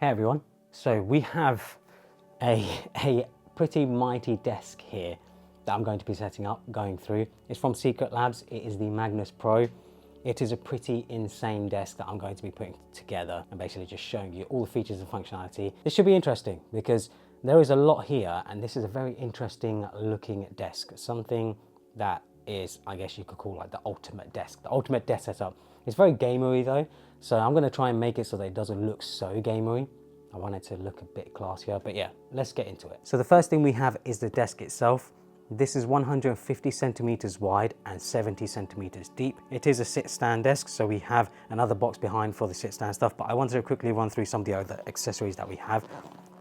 Hey everyone, so we have a pretty mighty desk here that I'm going to be setting up, going through. It's from SecretLabs, it is the Magnus Pro. It is a pretty insane desk that I'm going to be putting together and basically just showing you all the features and functionality. This should be interesting because there is a lot here and this is a very interesting looking desk. Something that is, I guess you could call like the ultimate desk setup. It's very gamery though, so I'm going to try and make it so that it doesn't look so gamery. I want it to look a bit classier, but yeah, let's get into it. So the first thing we have is the desk itself. This is 150 centimeters wide and 70 centimeters deep. It is a sit-stand desk, so we have another box behind for the sit-stand stuff, but I wanted to quickly run through some of the other accessories that we have.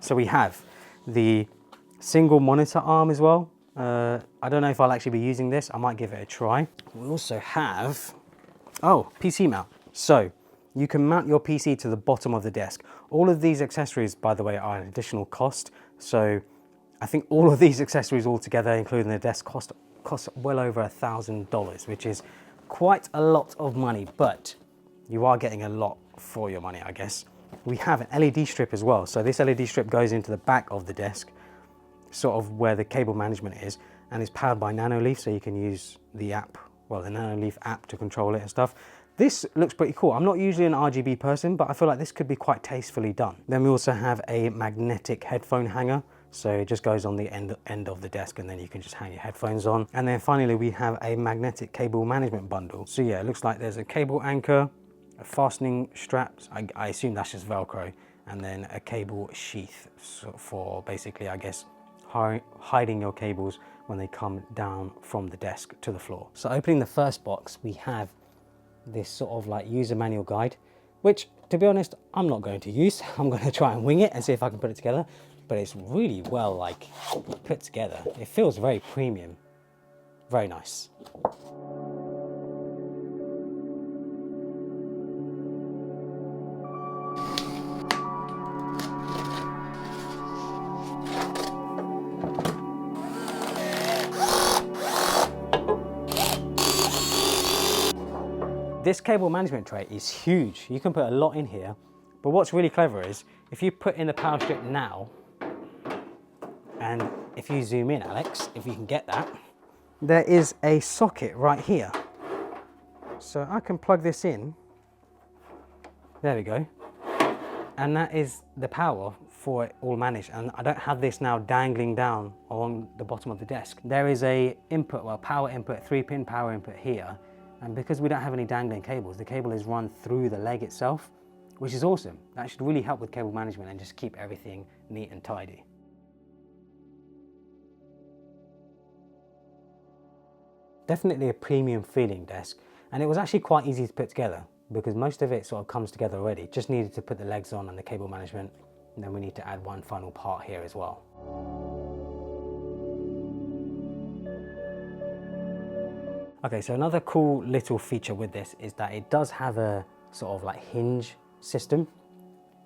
So we have the single monitor arm as well. I don't know if I'll actually be using this. I might give it a try. We also have, PC mount. So you can mount your PC to the bottom of the desk. All of these accessories, by the way, are an additional cost. So I think all of these accessories all together, including the desk, cost well over $1,000, which is quite a lot of money, but you are getting a lot for your money, I guess. We have an LED strip as well. So this LED strip goes into the back of the desk, sort of where the cable management is, and it's powered by Nanoleaf, so you can use the app, well, the Nanoleaf app to control it and stuff. This looks pretty cool. I'm not usually an RGB person, but I feel like this could be quite tastefully done. Then we also have a magnetic headphone hanger. So it just goes on the end of the desk and then you can just hang your headphones on. And then finally we have a magnetic cable management bundle. So yeah, it looks like there's a cable anchor, a fastening straps, I assume that's just Velcro, and then a cable sheath for basically, I guess, hiding your cables when they come down from the desk to the floor. So opening the first box, we have this sort of like user manual guide, which to be honest, I'm not going to use. I'm going to try and wing it and see if I can put it together. But it's really well like put together. It feels very premium, very nice. This cable management tray is huge. You can put a lot in here, but what's really clever is if you put in the power strip now, and if you zoom in, Alex, if you can get that, there is a socket right here. So I can plug this in. There we go. And that is the power for it all managed. And I don't have this now dangling down on the bottom of the desk. There is a input, well, power input, 3-pin power input here. And because we don't have any dangling cables, the cable is run through the leg itself, which is awesome. That should really help with cable management and just keep everything neat and tidy. Definitely a premium feeling desk, and it was actually quite easy to put together because most of it sort of comes together already. Just needed to put the legs on and the cable management, and then we need to add one final part here as well. Okay, so another cool little feature with this is that it does have a sort of like hinge system.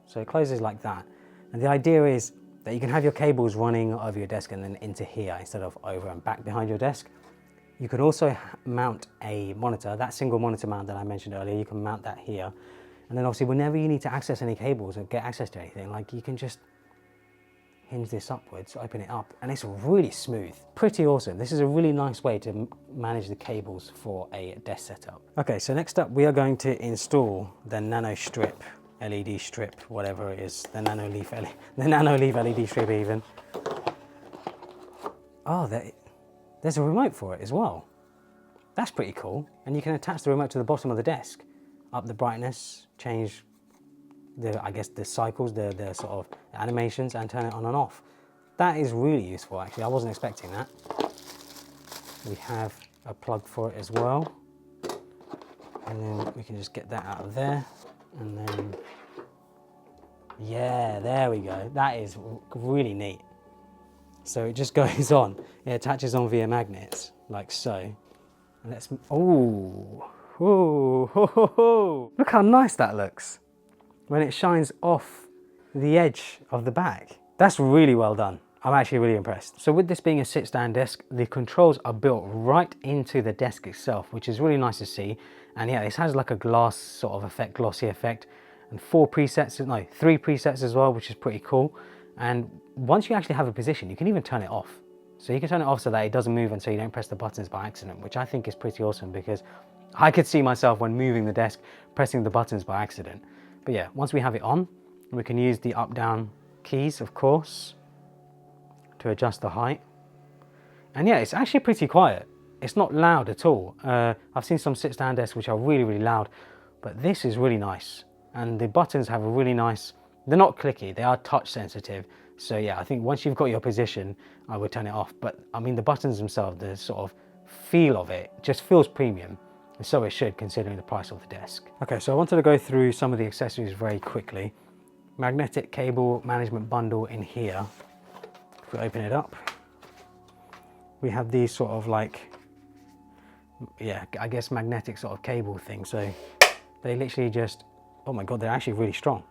So it closes like that. And the idea is that you can have your cables running over your desk and then into here instead of over and back behind your desk. You can also mount a monitor, that single monitor mount that I mentioned earlier, you can mount that here. And then obviously whenever you need to access any cables or get access to anything, like you can just hinge this upwards, open it up, and it's really smooth. Pretty awesome. This is a really nice way to manage the cables for a desk setup. Okay, so next up we are going to install the nano strip, LED strip, whatever it is, the Nanoleaf LED strip even. Oh, there's a remote for it as well. That's pretty cool. And you can attach the remote to the bottom of the desk. Up the brightness, change I guess the cycles, the sort of animations, and turn it on and off. That is really useful actually. I wasn't expecting that. We have a plug for it as well. And then we can just get that out of there. And then, yeah, there we go. That is really neat. So it just goes on. It attaches on via magnets, like so. And let's, oh, ho, ho, ho. Look how nice that looks when it shines off the edge of the back. That's really well done. I'm actually really impressed. So with this being a sit-stand desk, the controls are built right into the desk itself, which is really nice to see. And yeah, this has like a glass sort of effect, glossy effect. and 3 presets as well, which is pretty cool. And once you actually have a position, you can even turn it off. So you can turn it off so that it doesn't move and so you don't press the buttons by accident, which I think is pretty awesome because I could see myself when moving the desk pressing the buttons by accident. But yeah, once we have it on, we can use the up-down keys, of course, to adjust the height. And yeah, it's actually pretty quiet. It's not loud at all. I've seen some sit-stand desks which are really, really loud, but this is really nice. And the buttons have a really nice, they're not clicky, they are touch sensitive. So yeah, I think once you've got your position, I would turn it off. But I mean, the buttons themselves, the sort of feel of it just feels premium. And so it should, considering the price of the desk. Okay, so I wanted to go through some of the accessories very quickly. Magnetic cable management bundle in here. If we open it up, we have these sort of like, yeah, I guess magnetic sort of cable thing. So they literally just, oh my God, they're actually really strong.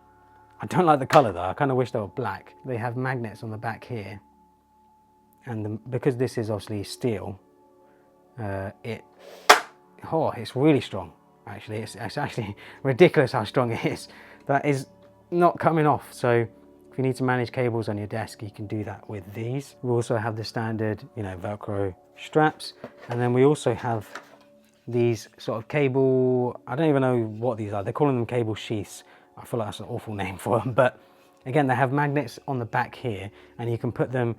I don't like the color though. I kind of wish they were black. They have magnets on the back here. And because this is obviously steel, it's really strong. Actually, it's actually ridiculous how strong it is. That is not coming off. So if you need to manage cables on your desk, you can do that with these. We also have the standard, you know, Velcro straps. And then we also have these sort of cable, I don't even know what these are. They're calling them cable sheaths. I feel like that's an awful name for them. But again, they have magnets on the back here and you can put them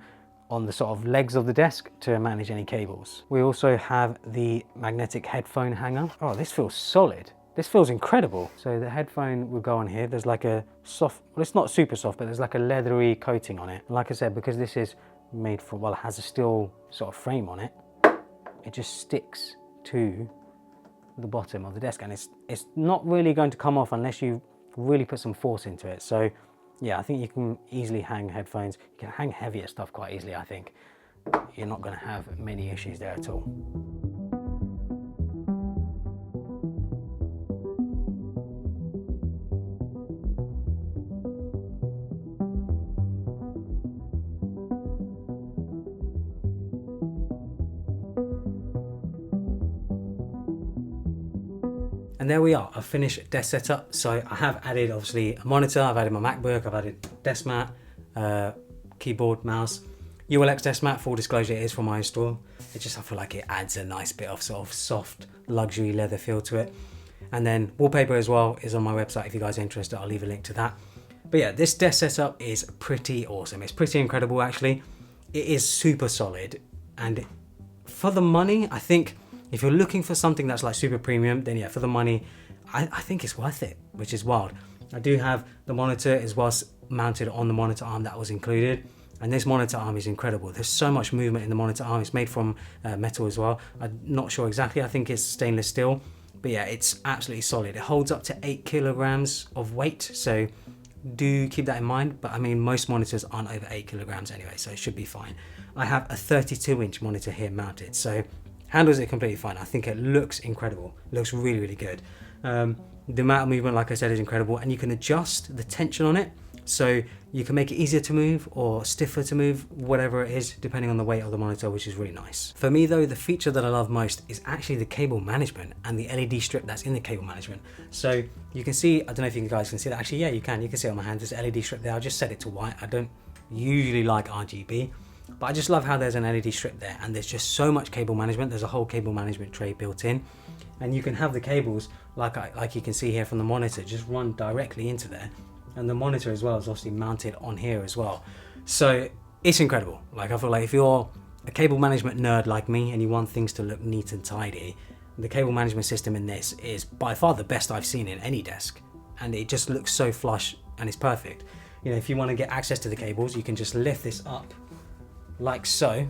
on the sort of legs of the desk to manage any cables. We also have the magnetic headphone hanger. Oh, this feels solid. This feels incredible. So the headphone will go on here. There's like a soft, well, it's not super soft, but there's like a leathery coating on it. And like I said, because this is made from, well, it has a steel sort of frame on it, it just sticks to the bottom of the desk. And it's not really going to come off unless you really put some force into it. So yeah, I think you can easily hang headphones. You can hang heavier stuff quite easily, I think. You're not going to have many issues there at all. And there we are, a finished desk setup. So I have added obviously a monitor, I've added my MacBook, I've added desk mat, keyboard, mouse. ULX desk mat, full disclosure, it is from my own store. I feel like it adds a nice bit of sort of soft luxury leather feel to it. And then wallpaper as well is on my website. If you guys are interested, I'll leave a link to that. But yeah, this desk setup is pretty awesome. It's pretty incredible actually. It is super solid. And for the money, I think, if you're looking for something that's like super premium, then yeah, for the money, I think it's worth it, which is wild. I do have the monitor as well mounted on the monitor arm that was included. And this monitor arm is incredible. There's so much movement in the monitor arm. It's made from metal as well. I'm not sure exactly. I think it's stainless steel. But yeah, it's absolutely solid. It holds up to 8 kilograms of weight. So do keep that in mind. But I mean, most monitors aren't over 8 kilograms anyway, so it should be fine. I have a 32-inch monitor here mounted. So handles it completely fine. I think it looks incredible. It looks really, really good. The amount of movement, like I said, is incredible, and you can adjust the tension on it. So you can make it easier to move or stiffer to move, whatever it is, depending on the weight of the monitor, which is really nice. For me though, the feature that I love most is actually the cable management and the LED strip that's in the cable management. So you can see, I don't know if you guys can see that. Actually, yeah, you can see it on my hand. There's an LED strip there. I'll just set it to white. I don't usually like RGB. But I just love how there's an LED strip there and there's just so much cable management. There's a whole cable management tray built in, and you can have the cables like you can see here from the monitor just run directly into there, and the monitor as well is obviously mounted on here as well. So it's incredible. Like, I feel like if you're a cable management nerd like me and you want things to look neat and tidy, the cable management system in this is by far the best I've seen in any desk, and it just looks so flush and it's perfect. You know, if you want to get access to the cables, you can just lift this up like so,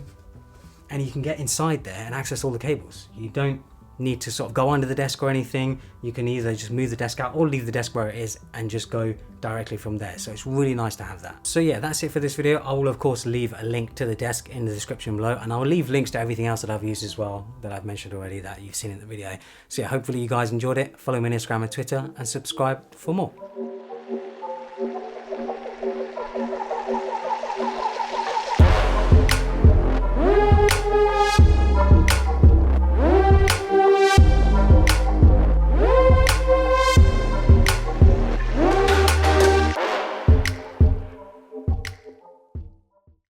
and you can get inside there and access all the cables. You don't need to sort of go under the desk or anything. You can either just move the desk out or leave the desk where it is and just go directly from there. So it's really nice to have that. So yeah, that's it for this video. I will of course leave a link to the desk in the description below, and I'll leave links to everything else that I've used as well that I've mentioned already that you've seen in the video. So yeah, hopefully you guys enjoyed it. Follow me on Instagram and Twitter and subscribe for more.